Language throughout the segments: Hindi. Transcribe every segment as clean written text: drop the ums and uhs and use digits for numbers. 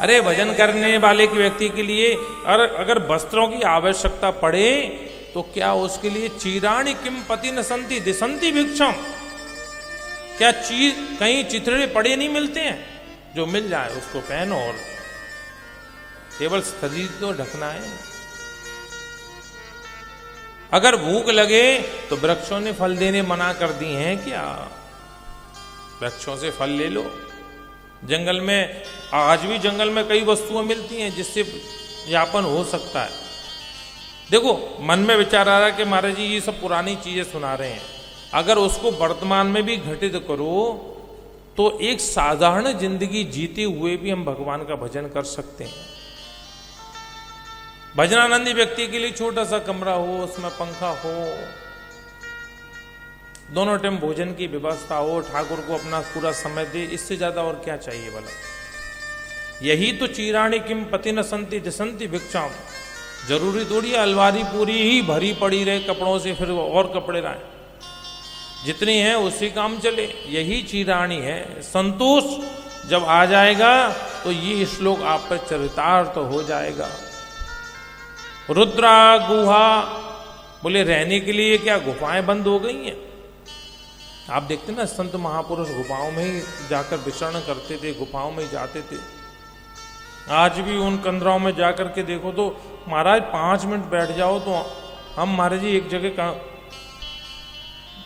अरे भजन करने वाले के व्यक्ति के लिए अगर वस्त्रों की आवश्यकता पड़े तो क्या उसके लिए चीराणि किम पति न संति दिसंति भिक्षम, क्या कहीं चिथड़े पड़े नहीं मिलते हैं, जो मिल जाए उसको पहनो और केवल शरीर तो ढकना है। अगर भूख लगे तो वृक्षों ने फल देने मना कर दी हैं क्या, वृक्षों से फल ले लो। जंगल में आज भी जंगल में कई वस्तुएं मिलती हैं जिससे यापन हो सकता है। देखो मन में विचार आ रहा है कि महाराज जी ये सब पुरानी चीजें सुना रहे हैं, अगर उसको वर्तमान में भी घटित करो तो एक साधारण जिंदगी जीते हुए भी हम भगवान का भजन कर सकते हैं। भजनानंदी व्यक्ति के लिए छोटा सा कमरा हो, उसमें पंखा हो, दोनों टाइम भोजन की व्यवस्था हो, ठाकुर को अपना पूरा समय दे, इससे ज्यादा और क्या चाहिए भला। यही तो चीराणी किम पति न संति दिसंति भिक्षाम। जरूरी थोड़ी अलमारी पूरी ही भरी पड़ी रहे कपड़ों से, फिर और कपड़े लाए, जितनी है उसी काम चले। यही चीराणी है। संतोष जब आ जाएगा तो ये श्लोक आप पर चरितार्थ तो हो जाएगा। रुद्रा गुहा बोले रहने के लिए क्या गुफाएं बंद हो गई हैं? आप देखते ना संत महापुरुष गुफाओं में ही जाकर विचरण करते थे, गुफाओं में ही जाते थे। आज भी उन कंदराओं में जाकर के देखो तो महाराज 5 मिनट बैठ जाओ तो हम महाराज जी एक जगह का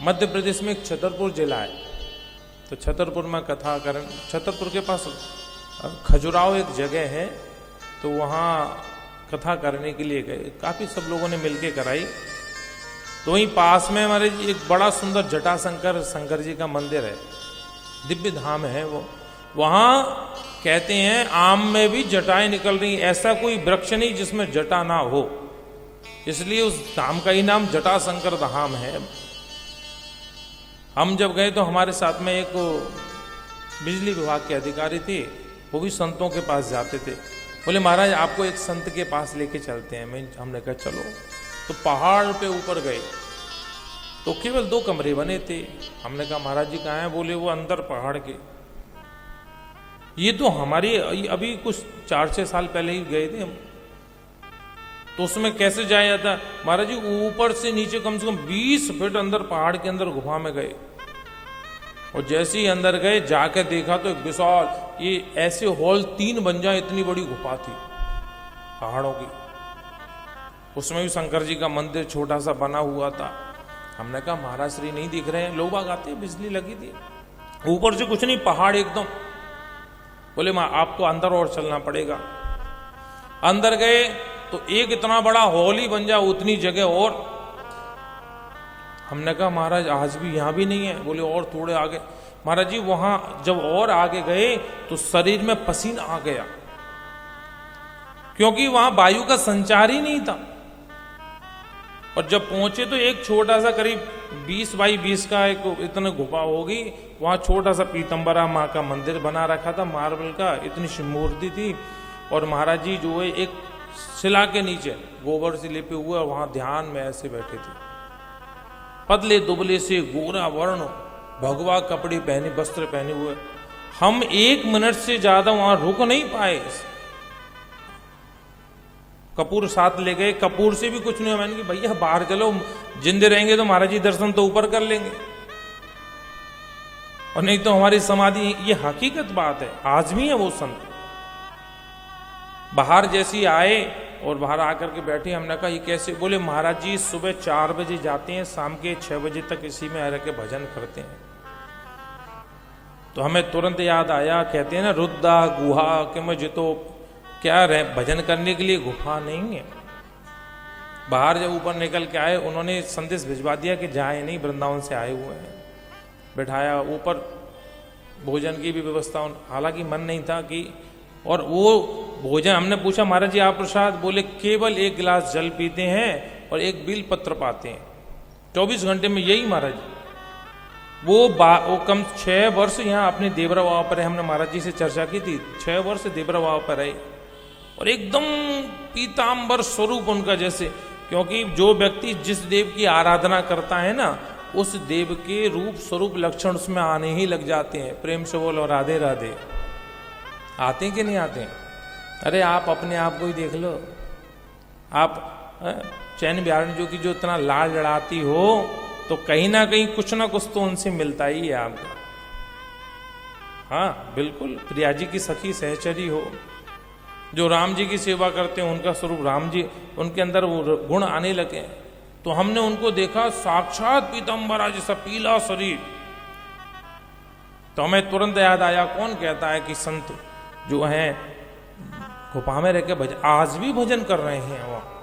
मध्य प्रदेश में एक छतरपुर जिला है, तो छतरपुर में कथा करें, छतरपुर के पास खजुराहो एक जगह है, तो वहाँ कथा करने के लिए गए, काफ़ी सब लोगों ने मिलके कराई। तो वहीं पास में हमारे एक बड़ा सुंदर जटाशंकर शंकर जी का मंदिर है, दिव्य धाम है वो। वहाँ कहते हैं आम में भी जटाएं निकल रही, ऐसा कोई वृक्ष नहीं जिसमें जटा ना हो, इसलिए उस धाम का ही नाम जटाशंकर धाम है। हम जब गए तो हमारे साथ में एक बिजली विभाग के अधिकारी थे, वो भी संतों के पास जाते थे। बोले महाराज आपको एक संत के पास लेके चलते हैं। हमने कहा चलो। तो पहाड़ पे ऊपर गए तो केवल 2 कमरे बने थे। हमने कहा महाराज जी कहाँ हैं? बोले वो अंदर पहाड़ के। ये तो हमारी अभी कुछ 4-6 साल पहले ही गए थे हम, तो उसमें कैसे जाया जाता? महाराज जी ऊपर से नीचे कम से कम 20 फीट अंदर पहाड़ के अंदर गुफा में गए, और जैसे ही अंदर गए जाकर देखा तो एक विशाल, ये ऐसे हॉल 3 बन जाए इतनी बड़ी गुफा थी पहाड़ों की। उसमें भी शंकर जी का मंदिर छोटा सा बना हुआ था। हमने कहा महाराज श्री नहीं दिख रहे हैं, लोग बाग आते, बिजली लगी थी, ऊपर से कुछ नहीं, पहाड़ एकदम। बोले माँ आपको अंदर और चलना पड़ेगा। अंदर गए तो एक इतना बड़ा हॉल ही बन जाए उतनी जगह और। हमने कहा महाराज आज भी यहां भी नहीं है। बोले और थोड़े आगे। महाराज जी वहां जब और आगे गए तो शरीर में पसीना आ गया, क्योंकि वहां वायु का संचार ही नहीं था। और जब पहुंचे तो एक छोटा सा करीब 20 बाई 20 का एक इतना गुफा होगी, वहां छोटा सा पीतंबरा माँ का मंदिर बना रखा था, मार्बल का, इतनी सी मूर्ति थी। और महाराज जी जो है एक शिला के नीचे गोबर से लिपे हुए वहां ध्यान में ऐसे बैठे थे, पतले दुबले से, गोरा वर्ण, भगवा कपड़े पहने, वस्त्र पहने हुए। हम 1 मिनट से ज्यादा वहां रुक नहीं पाए। कपूर साथ ले गए, कपूर से भी कुछ नहीं। मैंने कि भैया बाहर चलो, जिंदे रहेंगे तो महाराज जी दर्शन तो ऊपर कर लेंगे, और नहीं तो हमारी समाधि। ये हकीकत बात है, आज भी है वो संत। बाहर जैसी आए और बाहर आकर के बैठे। हमने कहा ये कैसे? बोले महाराज जी सुबह 4 बजे जाते हैं, शाम के 6 बजे तक इसी में रह के भजन करते हैं। तो हमें तुरंत याद आया, कहते हैं ना रुद्रा गुहा के मुझे तो क्या भजन करने के लिए गुफा नहीं है। बाहर जब ऊपर निकल के आए, उन्होंने संदेश भिजवा दिया कि जाए नहीं, वृंदावन से आए हुए हैं। बैठाया ऊपर, भोजन की भी व्यवस्था, हालांकि मन नहीं था कि, और वो भोजन हमने पूछा महाराज जी आप प्रसाद? बोले केवल 1 गिलास जल पीते हैं और 1 बील पत्र पाते हैं 24 घंटे में, यही महाराज जी। वो कम 6 वर्ष यहाँ अपने देवरा बाबा पर, हमने महाराज जी से चर्चा की थी, 6 वर्ष देवरा बाबा पर रहे, और एकदम पीताम्बर स्वरूप उनका जैसे। क्योंकि जो व्यक्ति जिस देव की आराधना करता है ना, उस देव के रूप स्वरूप लक्षण उसमें आने ही लग जाते हैं। प्रेम से बोलो राधे राधे। आते हैं कि नहीं आते हैं? अरे आप अपने आप को ही देख लो, आप चैन बिहारियों की जो इतना लाड़ लड़ाती हो, तो कहीं ना कहीं कुछ ना कुछ तो उनसे मिलता ही है आपको। हाँ बिल्कुल, प्रिया जी की सखी सहचरी हो, जो राम जी की सेवा करते हैं, उनका स्वरूप राम जी, उनके अंदर वो गुण आने लगे, तो हमने उनको देखा साक्षात पीताम्बरा जैसा पीला शरीर, तो हमें तुरंत याद आया, कौन कहता है कि संत जो हैं गुफा में रह के आज भी भजन कर रहे हैं वो।